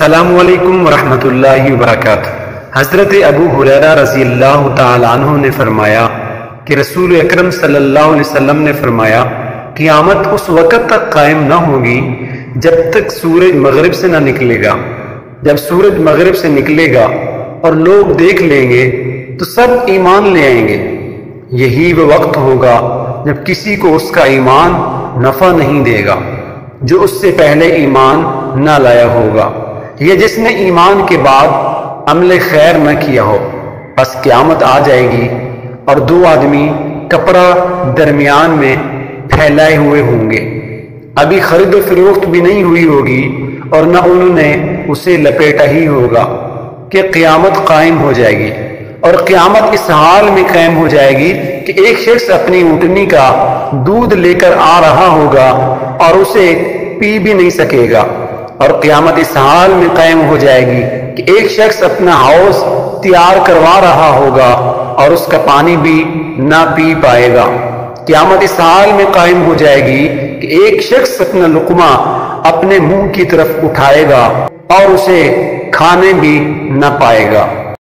السلام علیکم ورحمۃ اللہ وبرکاتہ۔ حضرت ابو ہریرہ رضی اللہ تعالیٰ عنہ نے فرمایا کہ رسول اکرم صلی اللہ علیہ وسلم نے فرمایا قیامت اس وقت تک قائم نہ ہوگی جب تک سورج مغرب سے نہ نکلے گا۔ جب سورج مغرب سے نکلے گا اور لوگ دیکھ لیں گے تو سب ایمان لے آئیں گے۔ یہی وہ وقت ہوگا جب کسی کو اس کا ایمان نفع نہیں دے گا جو اس سے پہلے ایمان نہ لایا ہوگا، یہ جس نے ایمان کے بعد عمل خیر نہ کیا ہو۔ بس قیامت آ جائے گی اور دو آدمی کپڑا درمیان میں پھیلائے ہوئے ہوں گے، ابھی خرید و فروخت بھی نہیں ہوئی ہوگی اور نہ انہوں نے اسے لپیٹا ہی ہوگا کہ قیامت قائم ہو جائے گی۔ اور قیامت اس حال میں قائم ہو جائے گی کہ ایک شخص اپنی اونٹنی کا دودھ لے کر آ رہا ہوگا اور اسے پی بھی نہیں سکے گا، اور قیامت اس حال میں قائم ہو جائے گی کہ ایک شخص اپنا حوض تیار کروا رہا ہوگا اور اس کا پانی بھی نہ پی پائے گا۔ قیامت اس حال میں قائم ہو جائے گی کہ ایک شخص اپنا لقمہ اپنے منہ کی طرف اٹھائے گا اور اسے کھانے بھی نہ پائے گا۔